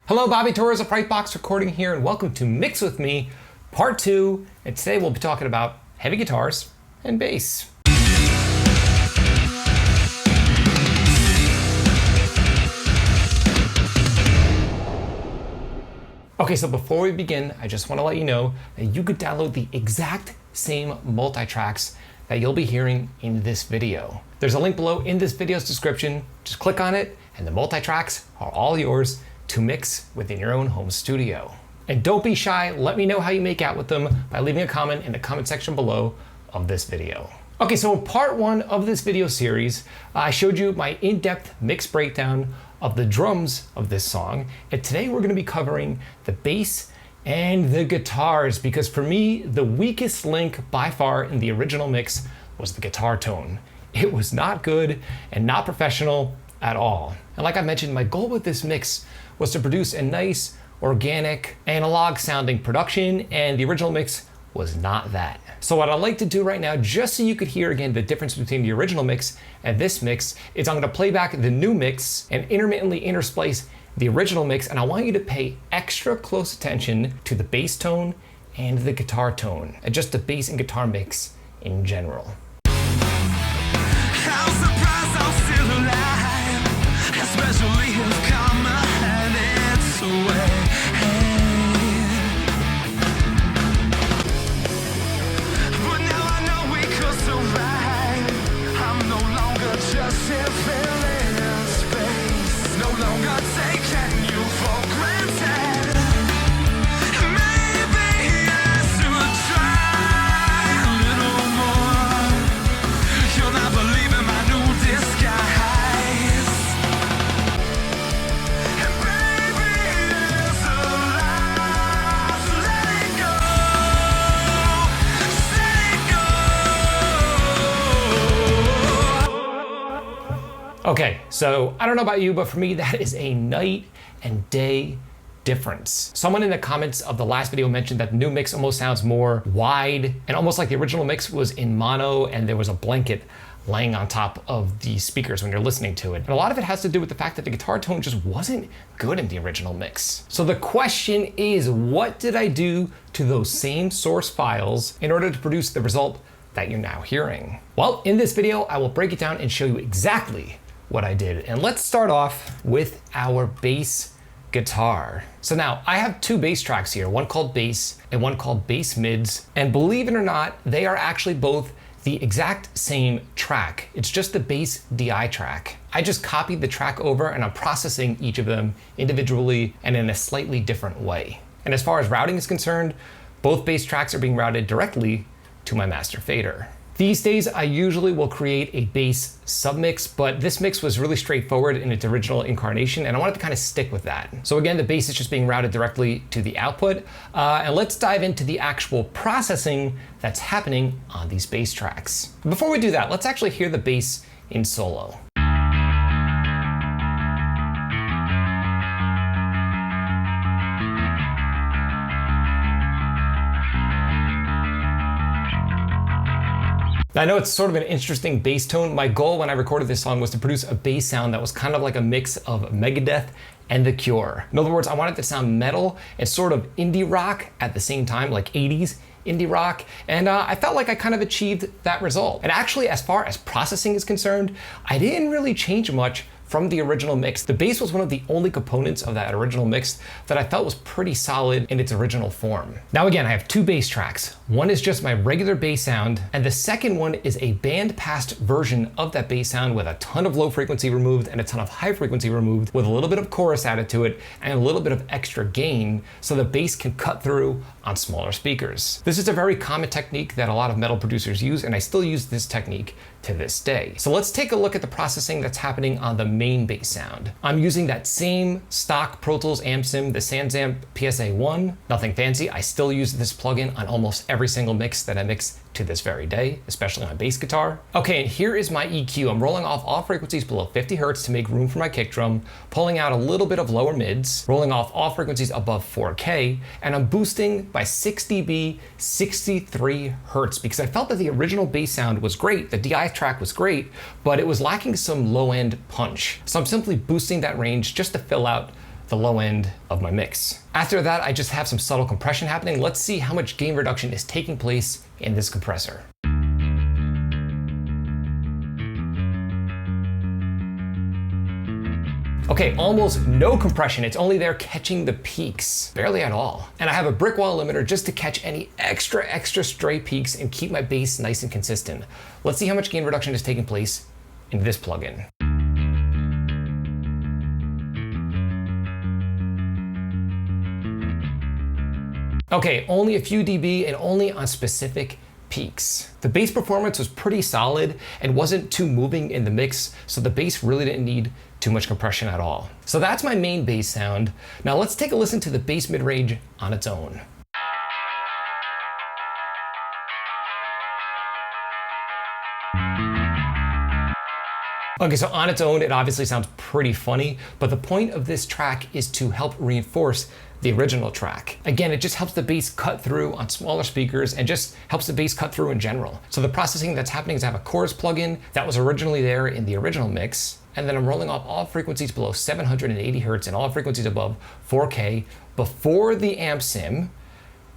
Hello, Bobby Torres of Brightbox Recording here, and welcome to Mix With Me, Part 2. And today we'll be talking about heavy guitars and bass. Okay, so before we begin, I just want to let you know that you could download the exact same multi-tracks that you'll be hearing in this video. There's a link below in this video's description. Just click on it, and the multi-tracks are all yours to mix within your own home studio. And don't be shy, let me know how you make out with them by leaving a comment in the comment section below of this video. Okay, so in part 1 of this video series, I showed you my in-depth mix breakdown of the drums of this song, and today we're gonna be covering the bass and the guitars, because for me, the weakest link by far in the original mix was the guitar tone. It was not good and not professional at all. And like I mentioned, my goal with this mix was to produce a nice, organic, analog sounding production, and the original mix was not that. So what I'd like to do right now, just so you could hear again the difference between the original mix and this mix, is I'm gonna play back the new mix and intermittently intersplice the original mix, and I want you to pay extra close attention to the bass tone and the guitar tone, and just the bass and guitar mix in general. How surprised I'm still alive, especially if karma had its way. But now I know we could survive. I'm no longer just here filling space, no longer taking you for granted. Maybe I should try a little more. You'll not believe in my new disguise. And baby, it's alive. So let it go. Let it go. Okay, so I don't know about you, but for me, that is a night and day difference. Someone in the comments of the last video mentioned that the new mix almost sounds more wide and almost like the original mix was in mono and there was a blanket laying on top of the speakers when you're listening to it. And a lot of it has to do with the fact that the guitar tone just wasn't good in the original mix. So the question is, what did I do to those same source files in order to produce the result that you're now hearing? Well, in this video, I will break it down and show you exactly what I did. And let's start off with our bass guitar. So now I have two bass tracks here, one called bass and one called bass mids. And believe it or not, they are actually both the exact same track. It's just the bass DI track. I just copied the track over and I'm processing each of them individually and in a slightly different way. And as far as routing is concerned, both bass tracks are being routed directly to my master fader. These days, I usually will create a bass submix, but this mix was really straightforward in its original incarnation, and I wanted to kind of stick with that. So again, the bass is just being routed directly to the output, and let's dive into the actual processing that's happening on these bass tracks. Before we do that, let's actually hear the bass in solo. Now, I know it's sort of an interesting bass tone. My goal when I recorded this song was to produce a bass sound that was kind of like a mix of Megadeth and The Cure. In other words, I wanted it to sound metal and sort of indie rock at the same time, like 80s indie rock, and I felt like I kind of achieved that result. And actually, as far as processing is concerned, I didn't really change much from the original mix. The bass was one of the only components of that original mix that I felt was pretty solid in its original form. Now again, I have two bass tracks. One is just my regular bass sound, and the second one is a band-passed version of that bass sound with a ton of low frequency removed and a ton of high frequency removed, with a little bit of chorus added to it and a little bit of extra gain so the bass can cut through on smaller speakers. This is a very common technique that a lot of metal producers use, and I still use this technique to this day. So let's take a look at the processing that's happening on the main bass sound. I'm using that same stock Pro Tools amp sim, the Sansamp PSA-1, nothing fancy. I still use this plugin on almost every single mix that I mix to this very day, especially on bass guitar. Okay, and here is my EQ. I'm rolling off all frequencies below 50 hertz to make room for my kick drum, pulling out a little bit of lower mids, rolling off all frequencies above 4K, and I'm boosting by 6 dB, 63 hertz, because I felt that the original bass sound was great, the DI track was great, but it was lacking some low-end punch. So I'm simply boosting that range just to fill out the low end of my mix. After that, I just have some subtle compression happening. Let's see how much gain reduction is taking place in this compressor. Okay, almost no compression. It's only there catching the peaks, barely at all. And I have a brick wall limiter just to catch any extra stray peaks and keep my bass nice and consistent. Let's see how much gain reduction is taking place in this plugin. Okay, only a few dB and only on specific peaks. The bass performance was pretty solid and wasn't too moving in the mix, so the bass really didn't need too much compression at all. So that's my main bass sound. Now let's take a listen to the bass mid-range on its own. Okay, so on its own, it obviously sounds pretty funny, but the point of this track is to help reinforce the original track. Again, it just helps the bass cut through on smaller speakers and just helps the bass cut through in general. So the processing that's happening is I have a chorus plugin that was originally there in the original mix, and then I'm rolling off all frequencies below 780 Hertz and all frequencies above 4K before the amp sim.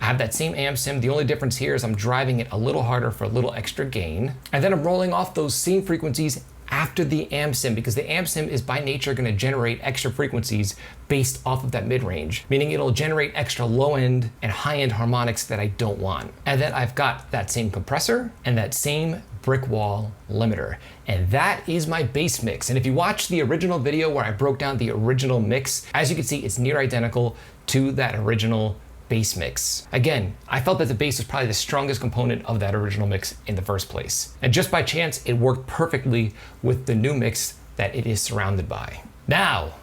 I have that same amp sim. The only difference here is I'm driving it a little harder for a little extra gain. And then I'm rolling off those same frequencies after the amp sim, because the amp sim is by nature going to generate extra frequencies based off of that mid-range, meaning it'll generate extra low-end and high-end harmonics that I don't want. And then I've got that same compressor and that same brick wall limiter. And that is my bass mix. And if you watch the original video where I broke down the original mix, as you can see, it's near identical to that original bass mix. Again, I felt that the bass was probably the strongest component of that original mix in the first place. And just by chance, it worked perfectly with the new mix that it is surrounded by. Now,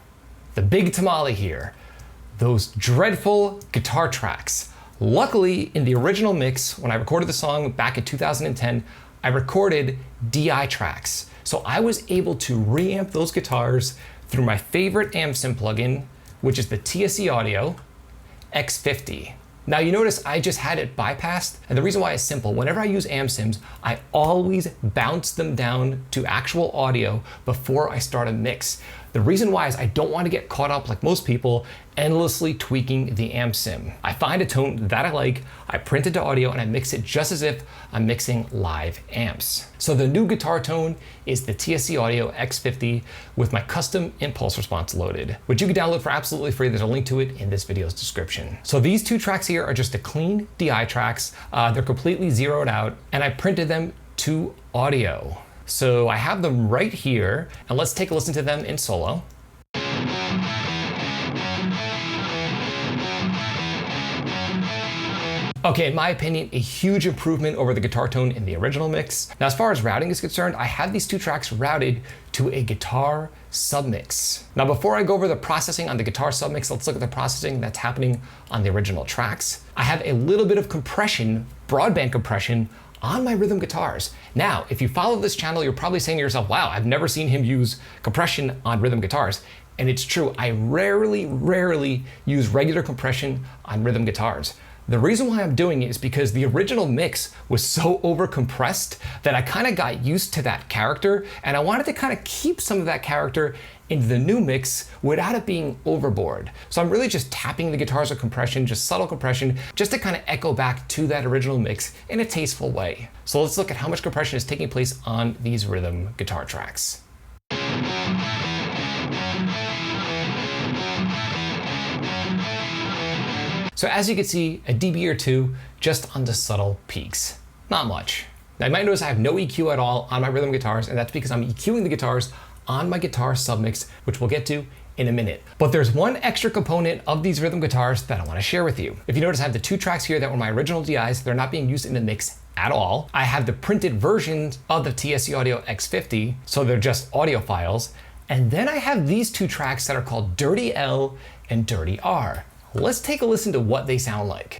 the big tamale here, those dreadful guitar tracks. Luckily, in the original mix, when I recorded the song back in 2010, I recorded DI tracks. So I was able to reamp those guitars through my favorite amp sim plugin, which is the TSC Audio X50. Now you notice I just had it bypassed, and the reason why is simple. Whenever I use amp sims, I always bounce them down to actual audio before I start a mix. The reason why is I don't want to get caught up, like most people, endlessly tweaking the amp sim. I find a tone that I like, I print it to audio, and I mix it just as if I'm mixing live amps. So the new guitar tone is the TSC Audio X50 with my custom impulse response loaded, which you can download for absolutely free. There's a link to it in this video's description. So these two tracks here are just the clean DI tracks. They're completely zeroed out, and I printed them to audio. So I have them right here, and let's take a listen to them in solo. Okay, in my opinion, a huge improvement over the guitar tone in the original mix. Now, as far as routing is concerned, I have these two tracks routed to a guitar submix. Now, before I go over the processing on the guitar submix, let's look at the processing that's happening on the original tracks. I have a little bit of compression, broadband compression, on my rhythm guitars. Now, if you follow this channel, you're probably saying to yourself, wow, I've never seen him use compression on rhythm guitars. And it's true, I rarely use regular compression on rhythm guitars. The reason why I'm doing it is because the original mix was so over-compressed that I kind of got used to that character, and I wanted to kind of keep some of that character into the new mix without it being overboard. So I'm really just tapping the guitars with compression, just subtle compression, just to kind of echo back to that original mix in a tasteful way. So let's look at how much compression is taking place on these rhythm guitar tracks. So as you can see, a dB or two just on the subtle peaks. Not much. Now you might notice I have no EQ at all on my rhythm guitars, and that's because I'm EQing the guitars on my guitar submix, which we'll get to in a minute. But there's one extra component of these rhythm guitars that I want to share with you. If you notice, I have the two tracks here that were my original DIs. They're not being used in the mix at all. I have the printed versions of the TSC Audio X50, so they're just audio files. And then I have these two tracks that are called Dirty L and Dirty R. Let's take a listen to what they sound like.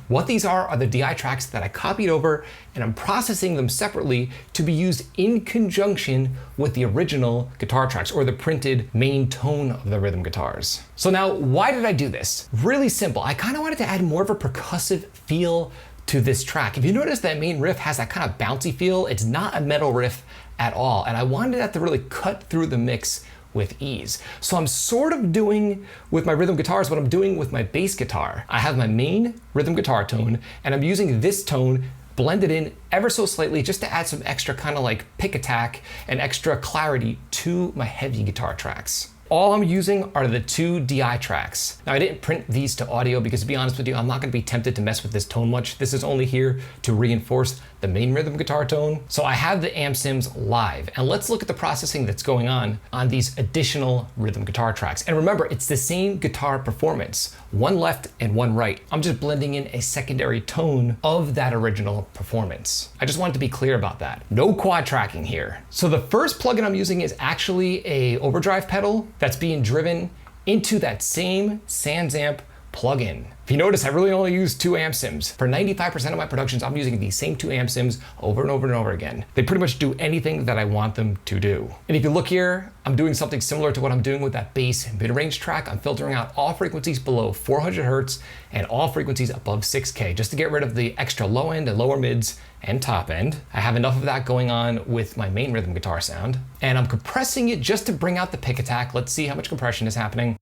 What these are the DI tracks that I copied over, and I'm processing them separately to be used in conjunction with the original guitar tracks, or the printed main tone of the rhythm guitars. So now, why did I do this? Really simple. I kind of wanted to add more of a percussive feel to this track. If you notice, that main riff has that kind of bouncy feel. It's not a metal riff at all. And I wanted that to really cut through the mix with ease. So I'm sort of doing with my rhythm guitars what I'm doing with my bass guitar. I have my main rhythm guitar tone, and I'm using this tone blended in ever so slightly just to add some extra kind of like pick attack and extra clarity to my heavy guitar tracks. All I'm using are the 2 DI tracks. Now I didn't print these to audio because, to be honest with you, I'm not gonna be tempted to mess with this tone much. This is only here to reinforce the main rhythm guitar tone. So I have the amp sims live, and let's look at the processing that's going on these additional rhythm guitar tracks. And remember, it's the same guitar performance, one left and one right. I'm just blending in a secondary tone of that original performance. I just wanted to be clear about that. No quad tracking here. So the first plugin I'm using is actually a overdrive pedal that's being driven into that same Sans amp plugin. If you notice, I really only use 2 amp sims. For 95% of my productions, I'm using these same 2 amp sims over and over and over again. They pretty much do anything that I want them to do. And if you look here, I'm doing something similar to what I'm doing with that bass mid-range track. I'm filtering out all frequencies below 400 hertz and all frequencies above 6K, just to get rid of the extra low end and lower mids and top end. I have enough of that going on with my main rhythm guitar sound. And I'm compressing it just to bring out the pick attack. Let's see how much compression is happening.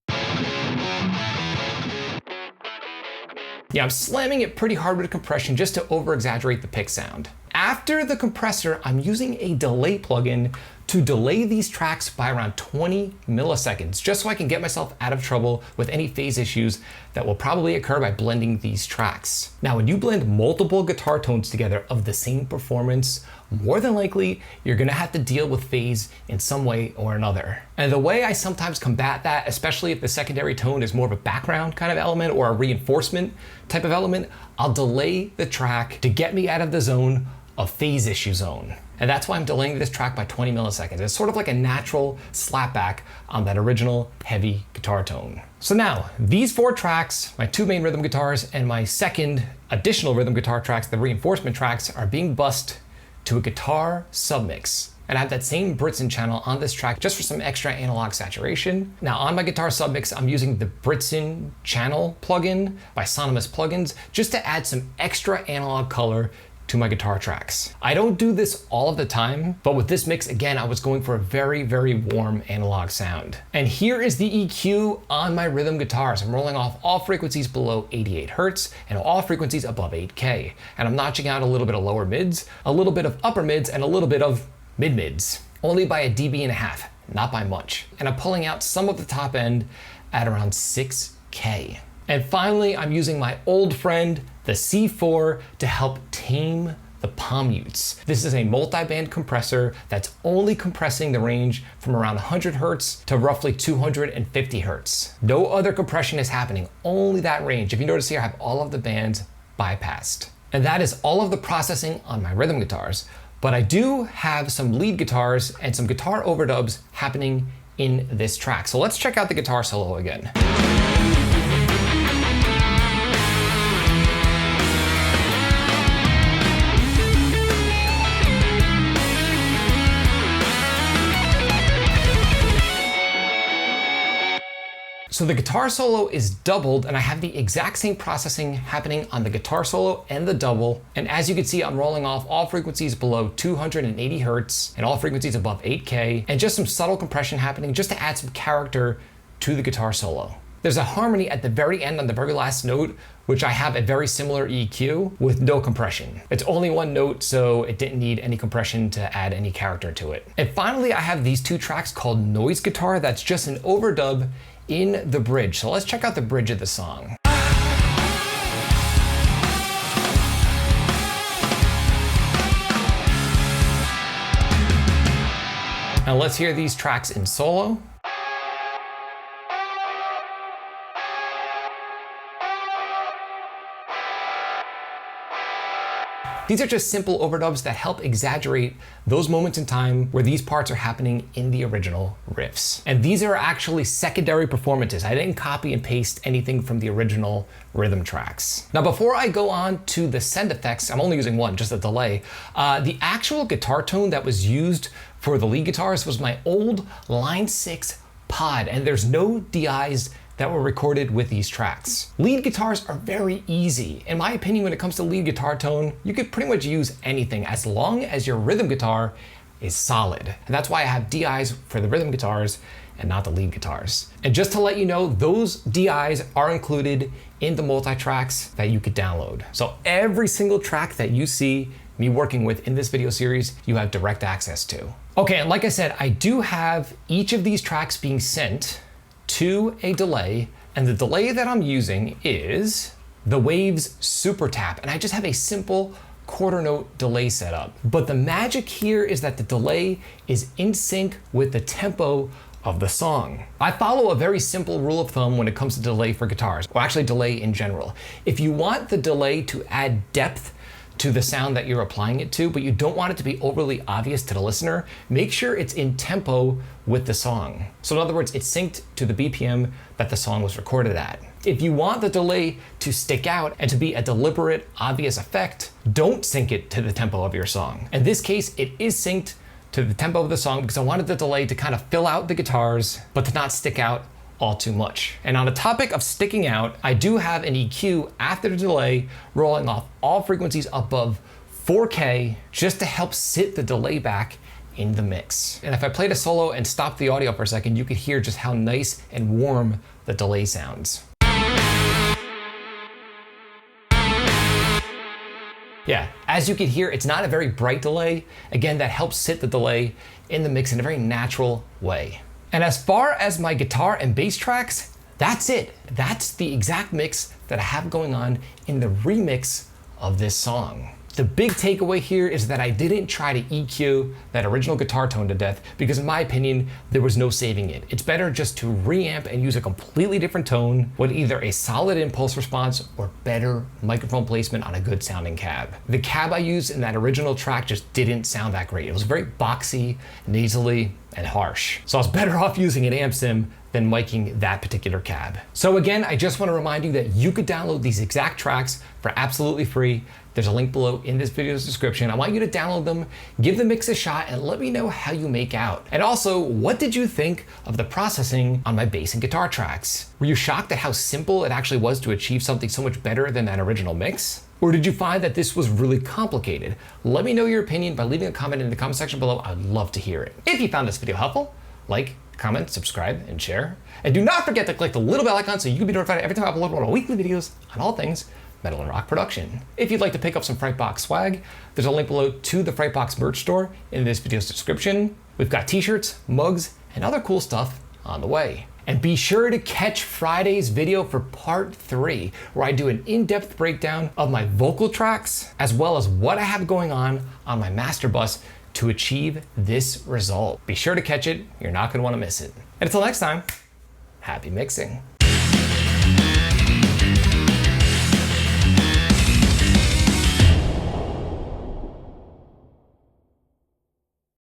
Yeah, I'm slamming it pretty hard with compression just to over-exaggerate the pick sound. After the compressor, I'm using a delay plugin to delay these tracks by around 20 milliseconds, just so I can get myself out of trouble with any phase issues that will probably occur by blending these tracks. Now, when you blend multiple guitar tones together of the same performance, more than likely, you're gonna have to deal with phase in some way or another. And the way I sometimes combat that, especially if the secondary tone is more of a background kind of element or a reinforcement type of element, I'll delay the track to get me out of the zone of phase issue zone. And that's why I'm delaying this track by 20 milliseconds. It's sort of like a natural slapback on that original heavy guitar tone. So now, these 4 tracks, my 2 main rhythm guitars and my second additional rhythm guitar tracks, the reinforcement tracks, are being bussed to a guitar submix. And I have that same Britson channel on this track just for some extra analog saturation. Now on my guitar submix, I'm using the Britson channel plugin by Sonymous Plugins just to add some extra analog color to my guitar tracks. I don't do this all of the time, but with this mix, again, I was going for a very, very warm analog sound. And here is the EQ on my rhythm guitars. I'm rolling off all frequencies below 88 hertz and all frequencies above 8K. And I'm notching out a little bit of lower mids, a little bit of upper mids, and a little bit of mid mids, only by 1.5 dB, not by much. And I'm pulling out some of the top end at around 6K. And finally, I'm using my old friend, the C4, to help tame the palm mutes. This is a multi-band compressor that's only compressing the range from around 100 hertz to roughly 250 hertz. No other compression is happening, only that range. If you notice here, I have all of the bands bypassed. And that is all of the processing on my rhythm guitars. But I do have some lead guitars and some guitar overdubs happening in this track. So let's check out the guitar solo again. So the guitar solo is doubled, and I have the exact same processing happening on the guitar solo and the double. And as you can see, I'm rolling off all frequencies below 280 hertz and all frequencies above 8K, and just some subtle compression happening just to add some character to the guitar solo. There's a harmony at the very end on the very last note, which I have a very similar EQ with no compression. It's only one note, so it didn't need any compression to add any character to it. And finally, I have these 2 tracks called Noise Guitar. That's just an overdub in the bridge. So let's check out the bridge of the song. Now let's hear these tracks in solo. These are just simple overdubs that help exaggerate those moments in time where these parts are happening in the original riffs. And these are actually secondary performances. I didn't copy and paste anything from the original rhythm tracks. Now, before I go on to the send effects, I'm only using one, just a delay. The actual guitar tone that was used for the lead guitars was my old Line 6 pod, and there's no DIs that were recorded with these tracks. Lead guitars are very easy. In my opinion, when it comes to lead guitar tone, you could pretty much use anything as long as your rhythm guitar is solid. And that's why I have DIs for the rhythm guitars and not the lead guitars. And just to let you know, those DIs are included in the multi-tracks that you could download. So every single track that you see me working with in this video series, you have direct access to. Okay, and like I said, I do have each of these tracks being sent to a delay, and the delay that I'm using is the Waves Super Tap, and I just have a simple quarter note delay setup. But the magic here is that the delay is in sync with the tempo of the song. I follow a very simple rule of thumb when it comes to delay for guitars, or actually delay in general. If you want the delay to add depth to the sound that you're applying it to, but you don't want it to be overly obvious to the listener, make sure it's in tempo with the song. So in other words, it's synced to the BPM that the song was recorded at. If you want the delay to stick out and to be a deliberate, obvious effect, don't sync it to the tempo of your song. In this case, it is synced to the tempo of the song because I wanted the delay to kind of fill out the guitars, but to not stick out all too much. And on the topic of sticking out, I do have an EQ after the delay rolling off all frequencies above 4K just to help sit the delay back in the mix. And if I played a solo and stopped the audio for a second, you could hear just how nice and warm the delay sounds. Yeah, as you can hear, it's not a very bright delay. Again, that helps sit the delay in the mix in a very natural way. And as far as my guitar and bass tracks, that's it. That's the exact mix that I have going on in the remix of this song. The big takeaway here is that I didn't try to EQ that original guitar tone to death because in my opinion, there was no saving it. It's better just to reamp and use a completely different tone with either a solid impulse response or better microphone placement on a good sounding cab. The cab I used in that original track just didn't sound that great. It was very boxy, nasally, and harsh. So I was better off using an amp sim than miking that particular cab. So again, I just want to remind you that you could download these exact tracks for absolutely free. There's a link below in this video's description. I want you to download them, give the mix a shot, and let me know how you make out. And also, what did you think of the processing on my bass and guitar tracks? Were you shocked at how simple it actually was to achieve something so much better than that original mix? Or did you find that this was really complicated? Let me know your opinion by leaving a comment in the comment section below. I'd love to hear it. If you found this video helpful, like, comment, subscribe, and share. And do not forget to click the little bell icon so you can be notified every time I upload one of my weekly videos on all things metal and rock production. If you'd like to pick up some Frightbox swag, there's a link below to the Frightbox merch store in this video's description. We've got t-shirts, mugs, and other cool stuff on the way. And be sure to catch Friday's video for part 3, where I do an in-depth breakdown of my vocal tracks, as well as what I have going on my master bus to achieve this result. Be sure to catch it, you're not gonna wanna miss it. And until next time, happy mixing.